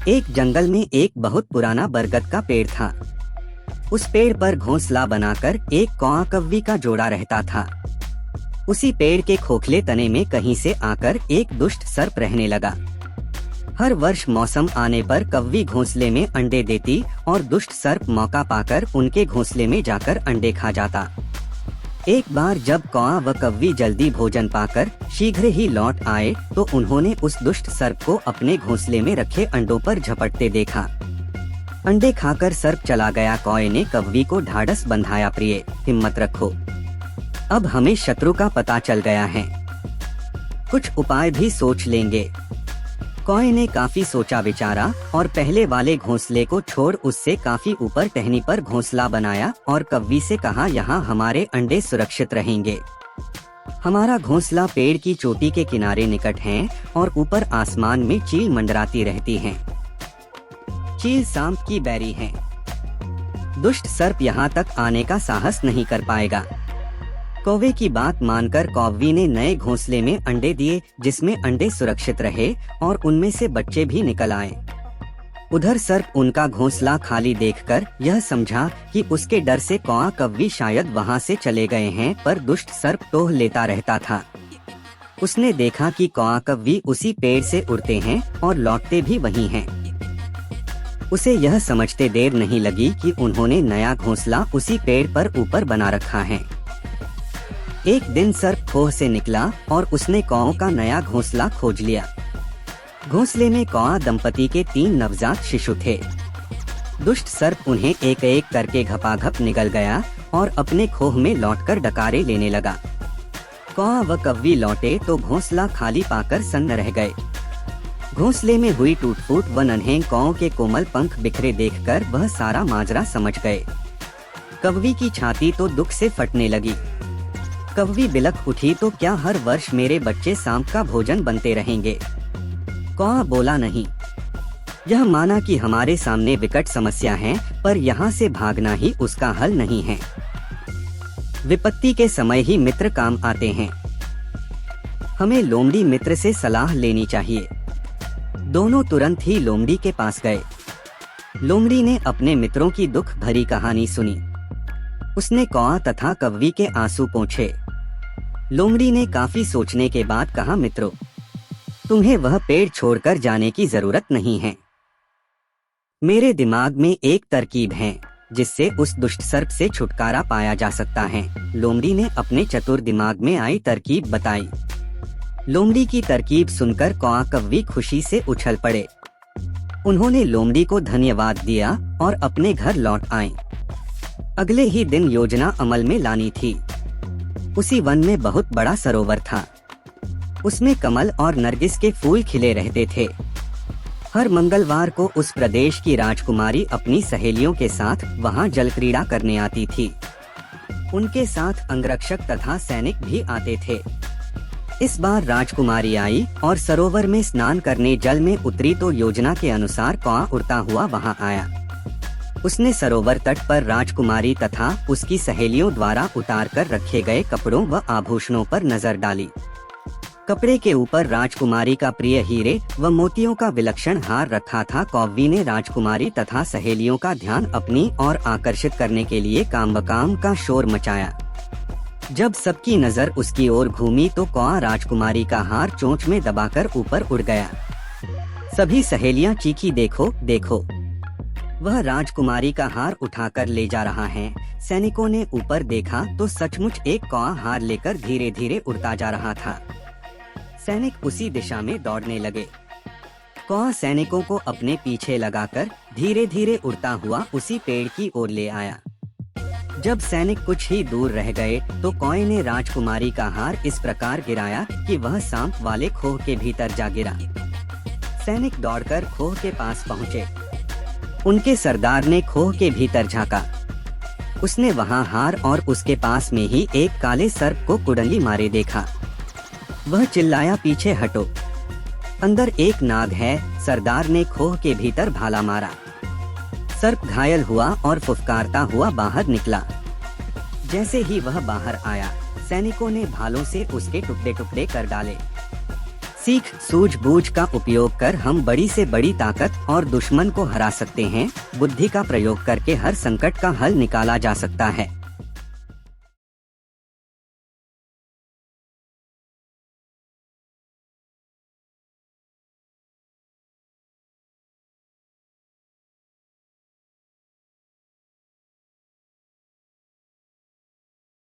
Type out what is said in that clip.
एक जंगल में एक बहुत पुराना बरगद का पेड़ था। उस पेड़ पर घोंसला बनाकर एक कौआ कव्वी का जोड़ा रहता था। उसी पेड़ के खोखले तने में कहीं से आकर एक दुष्ट सर्प रहने लगा। हर वर्ष मौसम आने पर कव्वी घोंसले में अंडे देती और दुष्ट सर्प मौका पाकर उनके घोंसले में जाकर अंडे खा जाता। एक बार जब कौआ व कव्वी जल्दी भोजन पाकर शीघ्र ही लौट आए तो उन्होंने उस दुष्ट सर्प को अपने घोंसले में रखे अंडों पर झपटते देखा। अंडे खाकर सर्प चला गया। कौए ने कव्वी को ढाढ़स बंधाया, प्रिय हिम्मत रखो, अब हमें शत्रु का पता चल गया है, कुछ उपाय भी सोच लेंगे। कौए ने काफी सोचा विचारा और पहले वाले घोंसले को छोड़ उससे काफी ऊपर टहनी पर घोंसला बनाया और कव्वी से कहा, यहाँ हमारे अंडे सुरक्षित रहेंगे। हमारा घोंसला पेड़ की चोटी के किनारे निकट है और ऊपर आसमान में चील मंडराती रहती हैं। चील सांप की बैरी है। दुष्ट सर्प यहाँ तक आने का साहस नहीं कर पाएगा। कौवे की बात मानकर कौवी ने नए घोंसले में अंडे दिए, जिसमें अंडे सुरक्षित रहे और उनमें से बच्चे भी निकल आए। उधर सर्प उनका घोंसला खाली देखकर यह समझा कि उसके डर से कौआ कव्वी शायद वहां से चले गए हैं, पर दुष्ट सर्प टोह लेता रहता था। उसने देखा कि कौआ कव्वी उसी पेड़ से उड़ते हैं और लौटते भी वहीं हैं। उसे यह समझते देर नहीं लगी कि उन्होंने नया घोंसला उसी पेड़ पर ऊपर बना रखा है। एक दिन सर्प खोह से निकला और उसने कौओं का नया घोंसला खोज लिया। घोंसले में कौआ दंपति के 3 नवजात शिशु थे। दुष्ट सर्प उन्हें एक एक करके घपाघप निगल गया और अपने खोह में लौटकर डकारे लेने लगा। कौआ व कव्वी लौटे तो घोंसला खाली पाकर सन्न रह गए। घोंसले में हुई टूट-फूट व नन्हे कौओं के कोमल पंख बिखरे देखकर वह सारा माजरा समझ गए। कव्वी की छाती तो दुख से फटने लगी। कव्वी बिलख उठी, तो क्या हर वर्ष मेरे बच्चे सांप का भोजन बनते रहेंगे? कौआ बोला नहीं। यह माना कि हमारे सामने विकट समस्या है, पर यहाँ से भागना ही उसका हल नहीं है। विपत्ति के समय ही मित्र काम आते हैं। हमें लोमड़ी मित्र से सलाह लेनी चाहिए। दोनों तुरंत ही लोमड़ी के पास गए। लोमड़ी ने अपने मित्रों की दुख भरी कहानी सुनी। उसने कौआ तथा कव्वी के आंसू पोंछे। लोमड़ी ने काफी सोचने के बाद कहा, मित्रों, तुम्हें वह पेड़ छोड़कर जाने की जरूरत नहीं है। मेरे दिमाग में एक तरकीब है जिससे उस दुष्ट सर्प से छुटकारा पाया जा सकता है। लोमड़ी ने अपने चतुर दिमाग में आई तरकीब बताई। लोमड़ी की तरकीब सुनकर कौआ कव्वी खुशी से उछल पड़े। उन्होंने लोमड़ी को धन्यवाद दिया और अपने घर लौट आए। अगले ही दिन योजना अमल में लानी थी। उसी वन में बहुत बड़ा सरोवर था। उसमें कमल और नरगिस के फूल खिले रहते थे। हर मंगलवार को उस प्रदेश की राजकुमारी अपनी सहेलियों के साथ वहां जल क्रीड़ा करने आती थी। उनके साथ अंगरक्षक तथा सैनिक भी आते थे। इस बार राजकुमारी आई और सरोवर में स्नान करने जल में उतरी तो योजना के अनुसार कौआ उड़ता हुआ वहां आया। उसने सरोवर तट पर राजकुमारी तथा उसकी सहेलियों द्वारा उतार कर रखे गए कपड़ों व आभूषणों पर नजर डाली। कपड़े के ऊपर राजकुमारी का प्रिय हीरे व मोतियों का विलक्षण हार रखा था। कौवी ने राजकुमारी तथा सहेलियों का ध्यान अपनी ओर आकर्षित करने के लिए काम का शोर मचाया। जब सबकी नजर उसकी ओर घूमी तो कौआ राजकुमारी का हार चोंच में दबाकर ऊपर उड़ गया। सभी सहेलियां चीखी, देखो देखो, वह राजकुमारी का हार उठाकर ले जा रहा है। सैनिकों ने ऊपर देखा तो सचमुच एक कौआ हार लेकर धीरे धीरे उड़ता जा रहा था। सैनिक उसी दिशा में दौड़ने लगे। कौआ सैनिकों को अपने पीछे लगाकर धीरे धीरे उड़ता हुआ उसी पेड़ की ओर ले आया। जब सैनिक कुछ ही दूर रह गए तो कौए ने राजकुमारी का हार इस प्रकार गिराया कि वह सांप वाले खोह के भीतर जा गिरा। सैनिक दौड़कर खोह के पास पहुँचे। उनके सरदार ने खोह के भीतर झांका। उसने वहां हार और उसके पास में ही एक काले सर्प को कुंडली मारे देखा। वह चिल्लाया, पीछे हटो, अंदर एक नाग है। सरदार ने खोह के भीतर भाला मारा। सर्प घायल हुआ और फुफकारता हुआ बाहर निकला। जैसे ही वह बाहर आया, सैनिकों ने भालों से उसके टुकड़े टुकड़े कर डाले। सीख सूझबूझ का उपयोग कर हम बड़ी से बड़ी ताकत और दुश्मन को हरा सकते हैं। बुद्धि का प्रयोग करके हर संकट का हल निकाला जा सकता है।